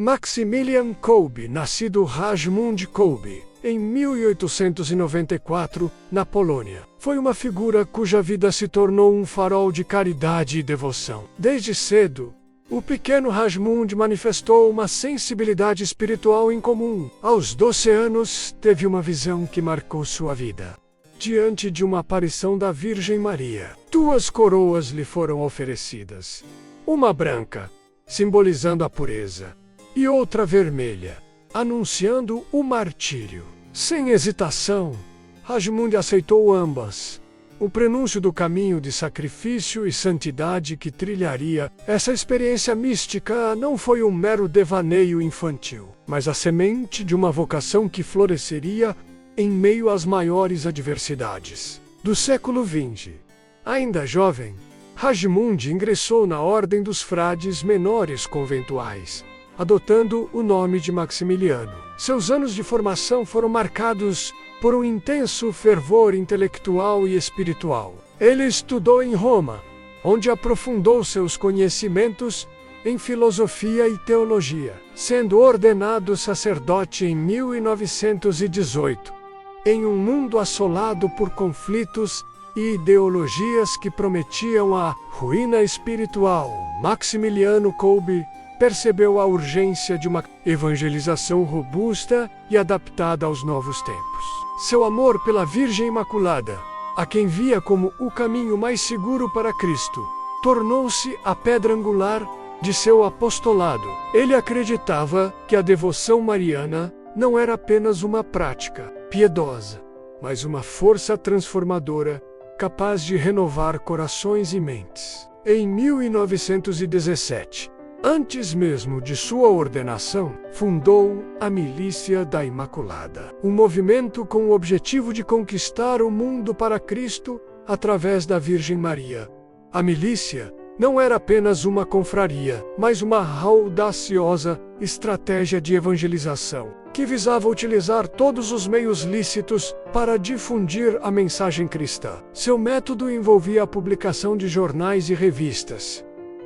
Maximilian Kolbe, nascido Rajmund Kolbe, em 1894, na Polônia. Foi uma figura cuja vida se tornou um farol de caridade e devoção. Desde cedo, o pequeno Rajmund manifestou uma sensibilidade espiritual incomum. Aos 12 anos, teve uma visão que marcou sua vida. Diante de uma aparição da Virgem Maria, 2 coroas lhe foram oferecidas. Uma branca, simbolizando a pureza, e outra vermelha, anunciando o martírio. Sem hesitação, Rajmund aceitou ambas. O prenúncio do caminho de sacrifício e santidade que trilharia, essa experiência mística não foi um mero devaneio infantil, mas a semente de uma vocação que floresceria em meio às maiores adversidades do século XX. Ainda jovem, Rajmund ingressou na Ordem dos Frades Menores Conventuais, adotando o nome de Maximiliano. Seus anos de formação foram marcados por um intenso fervor intelectual e espiritual. Ele estudou em Roma, onde aprofundou seus conhecimentos em filosofia e teologia, sendo ordenado sacerdote em 1918. Em um mundo assolado por conflitos e ideologias que prometiam a ruína espiritual, Maximiliano Kolbe percebeu a urgência de uma evangelização robusta e adaptada aos novos tempos. Seu amor pela Virgem Imaculada, a quem via como o caminho mais seguro para Cristo, tornou-se a pedra angular de seu apostolado. Ele acreditava que a devoção mariana não era apenas uma prática piedosa, mas uma força transformadora capaz de renovar corações e mentes. Em 1917, antes mesmo de sua ordenação, fundou a Milícia da Imaculada, um movimento com o objetivo de conquistar o mundo para Cristo através da Virgem Maria. A milícia não era apenas uma confraria, mas uma audaciosa estratégia de evangelização, que visava utilizar todos os meios lícitos para difundir a mensagem cristã. Seu método envolvia a publicação de jornais e revistas,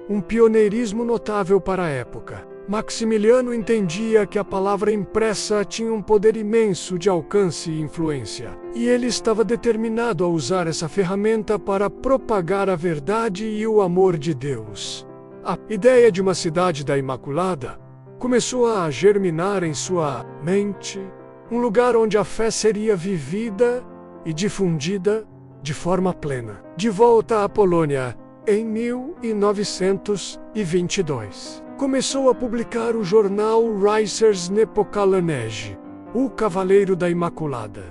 um pioneirismo notável para a época. Maximiliano entendia que a palavra impressa tinha um poder imenso de alcance e influência, e ele estava determinado a usar essa ferramenta para propagar a verdade e o amor de Deus. A ideia de uma cidade da Imaculada começou a germinar em sua mente, um lugar onde a fé seria vivida e difundida de forma plena. De volta à Polônia, em 1922, começou a publicar o jornal Rycerz Niepokalane, o Cavaleiro da Imaculada,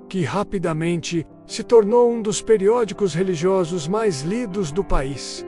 que rapidamente se tornou um dos periódicos religiosos mais lidos do país.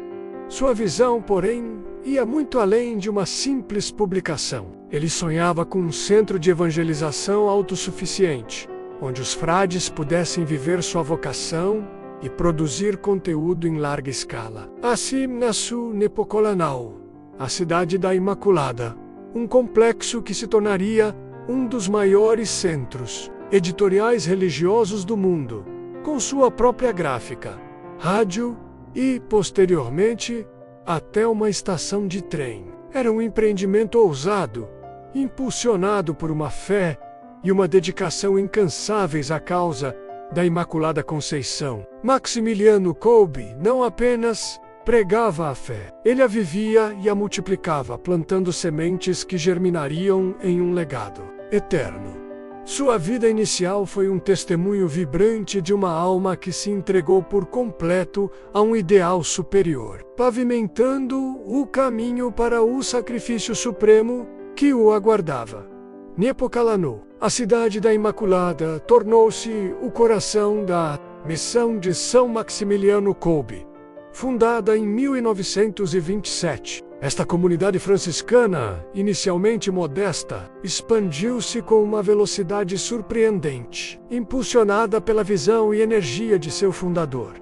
Sua visão, porém, ia muito além de uma simples publicação. Ele sonhava com um centro de evangelização autossuficiente, onde os frades pudessem viver sua vocação e produzir conteúdo em larga escala. Assim nasceu Niepokalanów, a Cidade da Imaculada, um complexo que se tornaria um dos maiores centros editoriais religiosos do mundo, com sua própria gráfica, rádio e, posteriormente, até uma estação de trem. Era um empreendimento ousado, impulsionado por uma fé e uma dedicação incansáveis à causa da Imaculada Conceição. Maximiliano Kolbe não apenas pregava a fé, ele a vivia e a multiplicava, plantando sementes que germinariam em um legado eterno. Sua vida inicial foi um testemunho vibrante de uma alma que se entregou por completo a um ideal superior, pavimentando o caminho para o sacrifício supremo que o aguardava. Niepokalanów, a Cidade da Imaculada, tornou-se o coração da Missão de São Maximiliano Kolbe, fundada em 1927. Esta comunidade franciscana, inicialmente modesta, expandiu-se com uma velocidade surpreendente, impulsionada pela visão e energia de seu fundador.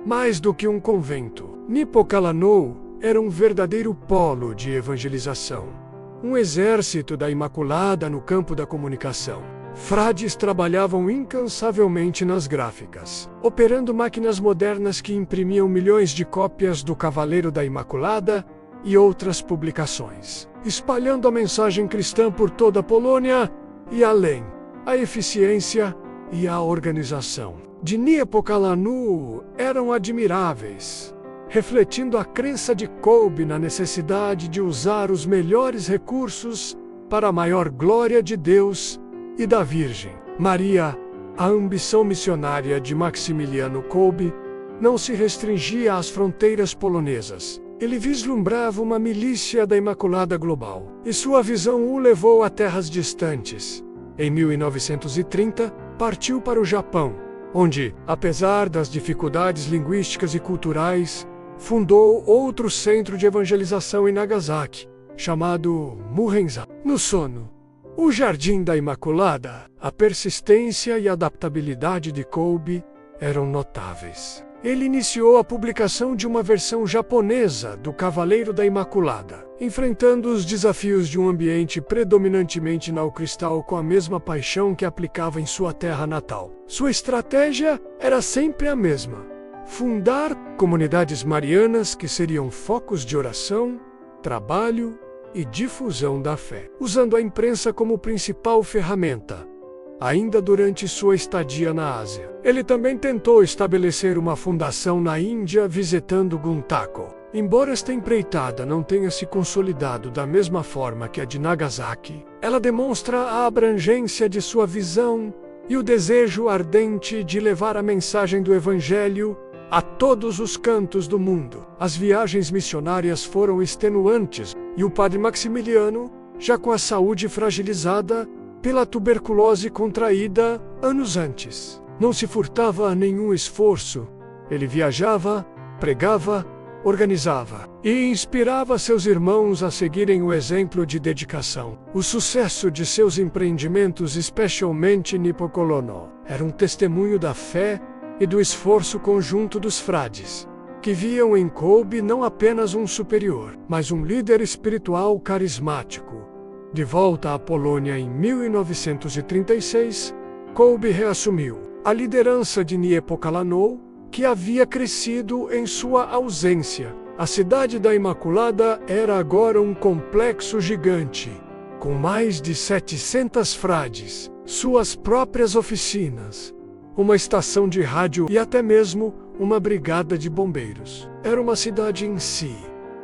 Mais do que um convento, Niepokalanów era um verdadeiro polo de evangelização, um exército da Imaculada no campo da comunicação. Frades trabalhavam incansavelmente nas gráficas, operando máquinas modernas que imprimiam milhões de cópias do Cavaleiro da Imaculada e outras publicações, espalhando a mensagem cristã por toda a Polônia e além. A eficiência e a organização de Niepokalanu eram admiráveis, refletindo a crença de Kolbe na necessidade de usar os melhores recursos para a maior glória de Deus e da Virgem Maria. A ambição missionária de Maximiliano Kolbe não se restringia às fronteiras polonesas. Ele vislumbrava uma milícia da Imaculada global, e sua visão o levou a terras distantes. Em 1930, partiu para o Japão, onde, apesar das dificuldades linguísticas e culturais, fundou outro centro de evangelização em Nagasaki, chamado Murenza. No sono, o Jardim da Imaculada, a persistência e adaptabilidade de Kolbe eram notáveis. Ele iniciou a publicação de uma versão japonesa do Cavaleiro da Imaculada, enfrentando os desafios de um ambiente predominantemente neocristal com a mesma paixão que aplicava em sua terra natal. Sua estratégia era sempre a mesma: fundar comunidades marianas que seriam focos de oração, trabalho e difusão da fé, usando a imprensa como principal ferramenta. Ainda durante sua estadia na Ásia, ele também tentou estabelecer uma fundação na Índia visitando Guntako. Embora esta empreitada não tenha se consolidado da mesma forma que a de Nagasaki, ela demonstra a abrangência de sua visão e o desejo ardente de levar a mensagem do Evangelho a todos os cantos do mundo. As viagens missionárias foram extenuantes e o padre Maximiliano, já com a saúde fragilizada pela tuberculose contraída anos antes, não se furtava a nenhum esforço. Ele viajava, pregava, organizava e inspirava seus irmãos a seguirem o exemplo de dedicação. O sucesso de seus empreendimentos, especialmente Niepokalano, era um testemunho da fé e do esforço conjunto dos frades, que viam em Kolbe não apenas um superior, mas um líder espiritual carismático. De volta à Polônia em 1936, Kolbe reassumiu a liderança de Niepokalano, que havia crescido em sua ausência. A cidade da Imaculada era agora um complexo gigante, com mais de 700 frades, suas próprias oficinas, uma estação de rádio e até mesmo uma brigada de bombeiros. Era uma cidade em si,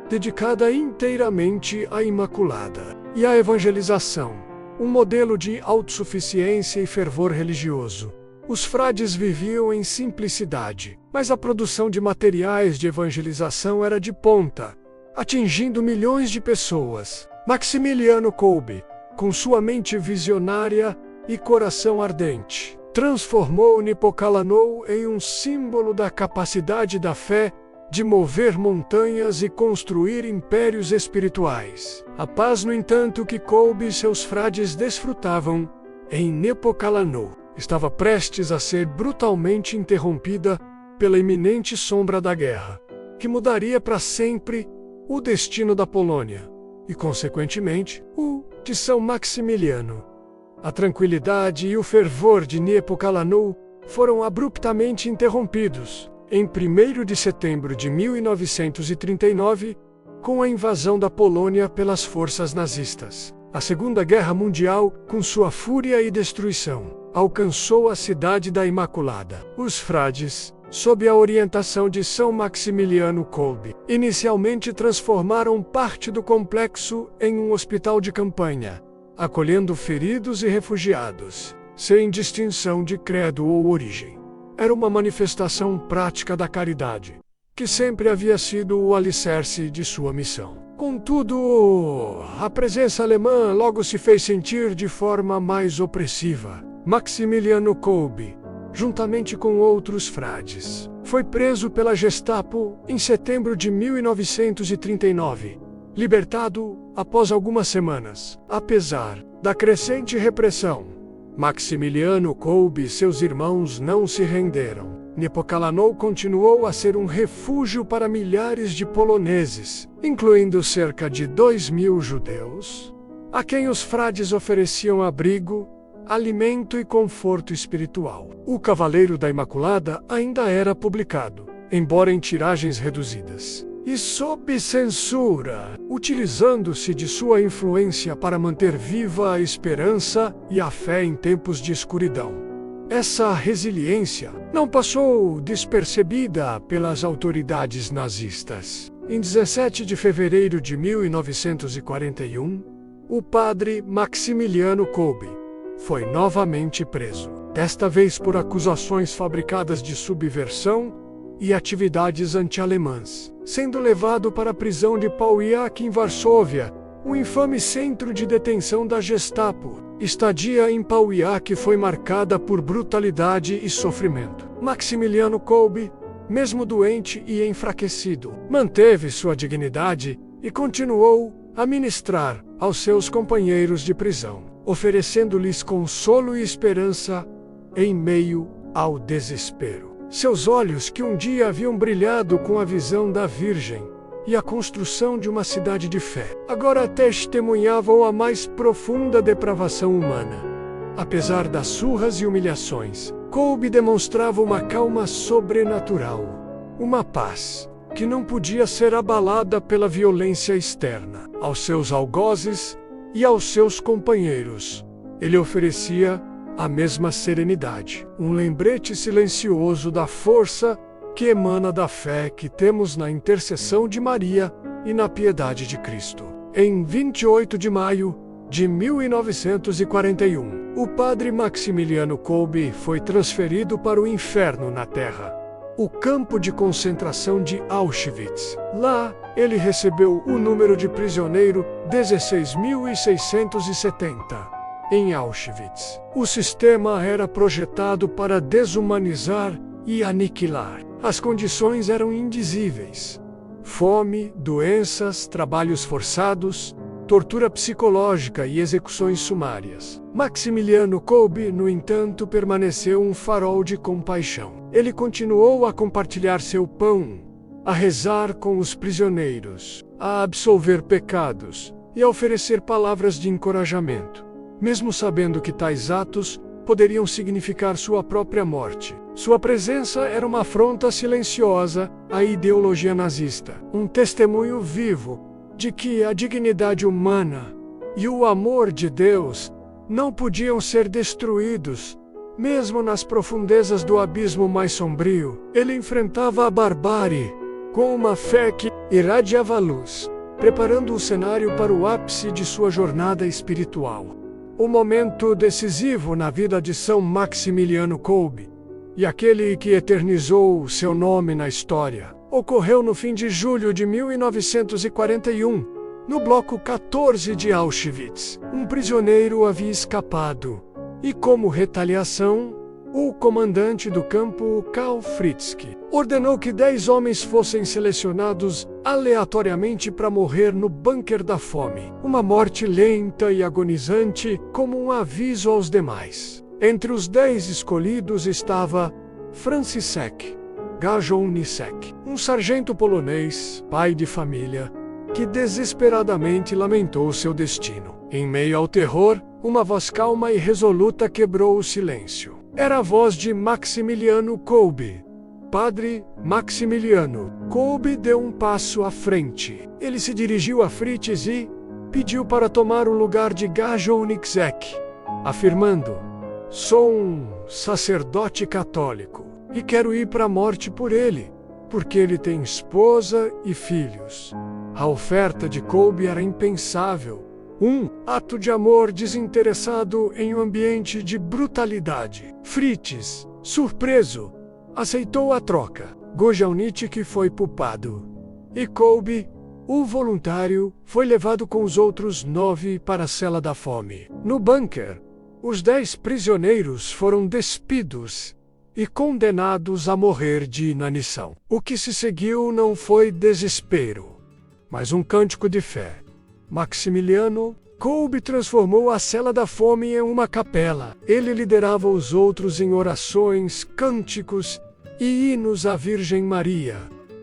dedicada inteiramente à Imaculada e à evangelização, um modelo de autossuficiência e fervor religioso. Os frades viviam em simplicidade, mas a produção de materiais de evangelização era de ponta, atingindo milhões de pessoas. Maximiliano Kolbe, com sua mente visionária e coração ardente, transformou Niepokalano em um símbolo da capacidade da fé de mover montanhas e construir impérios espirituais. A paz, no entanto, que Kolbe e seus frades desfrutavam em Niepokalano estava prestes a ser brutalmente interrompida pela iminente sombra da guerra, que mudaria para sempre o destino da Polônia e, consequentemente, o de São Maximiliano. A tranquilidade e o fervor de Niepokalano foram abruptamente interrompidos em 1º de setembro de 1939, com a invasão da Polônia pelas forças nazistas. A Segunda Guerra Mundial, com sua fúria e destruição, alcançou a cidade da Imaculada. Os frades, sob a orientação de São Maximiliano Kolbe, inicialmente transformaram parte do complexo em um hospital de campanha, acolhendo feridos e refugiados, sem distinção de credo ou origem. Era uma manifestação prática da caridade, que sempre havia sido o alicerce de sua missão. Contudo, a presença alemã logo se fez sentir de forma mais opressiva. Maximiliano Kolbe, juntamente com outros frades, foi preso pela Gestapo em setembro de 1939, libertado após algumas semanas. Apesar da crescente repressão, Maximiliano Kolbe e seus irmãos não se renderam. Niepokalano continuou a ser um refúgio para milhares de poloneses, incluindo cerca de 2.000 judeus, a quem os frades ofereciam abrigo, alimento e conforto espiritual. O Cavaleiro da Imaculada ainda era publicado, embora em tiragens reduzidas, e sob censura, utilizando-se de sua influência para manter viva a esperança e a fé em tempos de escuridão. Essa resiliência não passou despercebida pelas autoridades nazistas. Em 17 de fevereiro de 1941, o padre Maximiliano Kolbe foi novamente preso, desta vez por acusações fabricadas de subversão e atividades anti-alemãs, sendo levado para a prisão de Pauwiak em Varsóvia, o infame centro de detenção da Gestapo. Estadia em Pauwiak foi marcada por brutalidade e sofrimento. Maximiliano Kolbe, mesmo doente e enfraquecido, manteve sua dignidade e continuou a ministrar aos seus companheiros de prisão, oferecendo-lhes consolo e esperança em meio ao desespero. Seus olhos, que um dia haviam brilhado com a visão da Virgem e a construção de uma cidade de fé, agora testemunhavam a mais profunda depravação humana. Apesar das surras e humilhações, Kolbe demonstrava uma calma sobrenatural, uma paz que não podia ser abalada pela violência externa. Aos seus algozes e aos seus companheiros, ele oferecia a mesma serenidade, um lembrete silencioso da força que emana da fé que temos na intercessão de Maria e na piedade de Cristo. Em 28 de maio de 1941, o padre Maximiliano Kolbe foi transferido para o inferno na terra, o campo de concentração de Auschwitz. Lá, ele recebeu o número de prisioneiro 16.670. Em Auschwitz, o sistema era projetado para desumanizar e aniquilar. As condições eram indizíveis: fome, doenças, trabalhos forçados, tortura psicológica e execuções sumárias. Maximiliano Kolbe, no entanto, permaneceu um farol de compaixão. Ele continuou a compartilhar seu pão, a rezar com os prisioneiros, a absolver pecados e a oferecer palavras de encorajamento, mesmo sabendo que tais atos poderiam significar sua própria morte. Sua presença era uma afronta silenciosa à ideologia nazista, um testemunho vivo de que a dignidade humana e o amor de Deus não podiam ser destruídos, mesmo nas profundezas do abismo mais sombrio. Ele enfrentava a barbárie com uma fé que irradiava luz, preparando o cenário para o ápice de sua jornada espiritual. O momento decisivo na vida de São Maximiliano Kolbe, e aquele que eternizou seu nome na história, ocorreu no fim de julho de 1941, no bloco 14 de Auschwitz. Um prisioneiro havia escapado, e como retaliação, o comandante do campo, Karl Fritzsche, ordenou que 10 homens fossem selecionados aleatoriamente para morrer no bunker da fome. Uma morte lenta e agonizante, como um aviso aos demais. Entre os 10 escolhidos estava Franciszek Gajonicek, um sargento polonês, pai de família, que desesperadamente lamentou seu destino. Em meio ao terror, uma voz calma e resoluta quebrou o silêncio. Era a voz de Maximiliano Kolbe. Padre Maximiliano Kolbe deu um passo à frente. Ele se dirigiu a Fritz e pediu para tomar o lugar de Gajonicek, afirmando: "Sou um sacerdote católico e quero ir para a morte por ele, porque ele tem esposa e filhos." A oferta de Kolbe era impensável. Um ato de amor desinteressado em um ambiente de brutalidade. Fritz, surpreso, aceitou a troca. Gajonicek foi poupado. E Kolbe, o voluntário, foi levado com os outros 9 para a cela da fome. No bunker, os 10 prisioneiros foram despidos e condenados a morrer de inanição. O que se seguiu não foi desespero, mas um cântico de fé. Maximiliano Kolbe transformou a cela da fome em uma capela. Ele liderava os outros em orações, cânticos e hinos à Virgem Maria,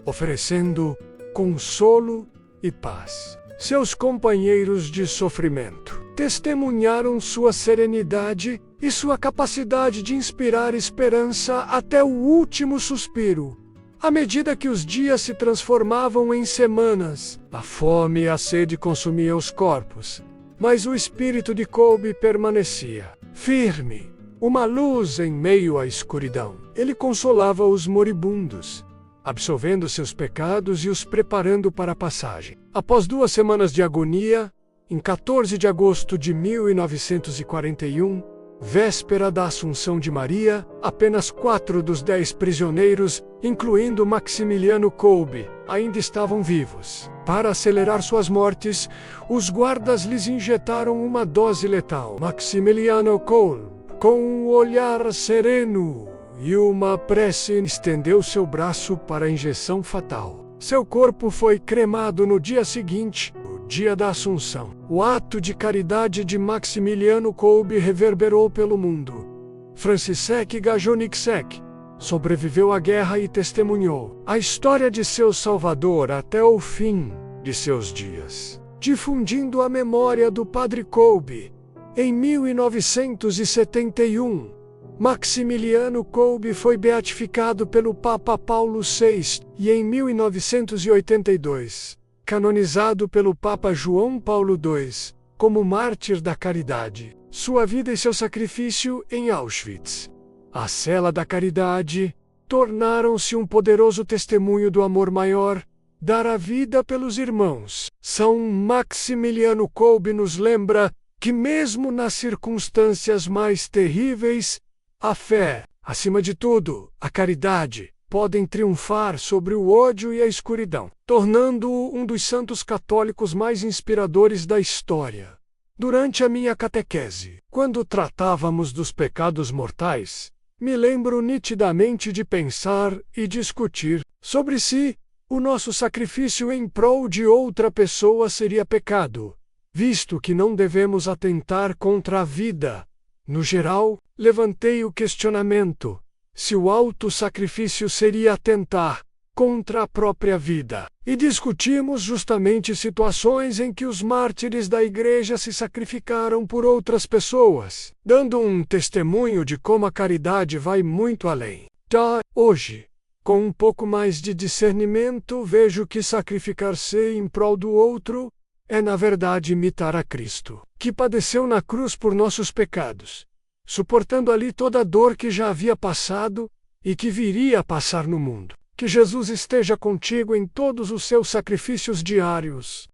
oferecendo consolo e paz. Seus companheiros de sofrimento testemunharam sua serenidade e sua capacidade de inspirar esperança até o último suspiro. À medida que os dias se transformavam em semanas, a fome e a sede consumiam os corpos, mas o espírito de Kolbe permanecia firme, uma luz em meio à escuridão. Ele consolava os moribundos, absolvendo seus pecados e os preparando para a passagem. Após 2 semanas de agonia, em 14 de agosto de 1941, véspera da Assunção de Maria, apenas 4 dos 10 prisioneiros, incluindo Maximiliano Kolbe, ainda estavam vivos. Para acelerar suas mortes, os guardas lhes injetaram uma dose letal. Maximiliano Kolbe, com um olhar sereno e uma prece, estendeu seu braço para a injeção fatal. Seu corpo foi cremado no dia seguinte, o dia da Assunção. O ato de caridade de Maximiliano Kolbe reverberou pelo mundo. Franciszek Gajowniczek sobreviveu à guerra e testemunhou a história de seu Salvador até o fim de seus dias, difundindo a memória do Padre Kolbe. Em 1971, Maximiliano Kolbe foi beatificado pelo Papa Paulo VI e em 1982, canonizado pelo Papa João Paulo II, como mártir da caridade. Sua vida e seu sacrifício em Auschwitz, a cela da caridade, tornaram-se um poderoso testemunho do amor maior, dar a vida pelos irmãos. São Maximiliano Kolbe nos lembra que mesmo nas circunstâncias mais terríveis, a fé, acima de tudo, a caridade, podem triunfar sobre o ódio e a escuridão, tornando-o um dos santos católicos mais inspiradores da história. Durante a minha catequese, quando tratávamos dos pecados mortais, me lembro nitidamente de pensar e discutir sobre se o nosso sacrifício em prol de outra pessoa seria pecado, visto que não devemos atentar contra a vida. No geral, levantei o questionamento: se o auto-sacrifício seria atentar contra a própria vida. E discutimos justamente situações em que os mártires da Igreja se sacrificaram por outras pessoas, dando um testemunho de como a caridade vai muito além. Já hoje, com um pouco mais de discernimento, vejo que sacrificar-se em prol do outro é, na verdade, imitar a Cristo, que padeceu na cruz por nossos pecados, suportando ali toda a dor que já havia passado e que viria a passar no mundo. Que Jesus esteja contigo em todos os seus sacrifícios diários.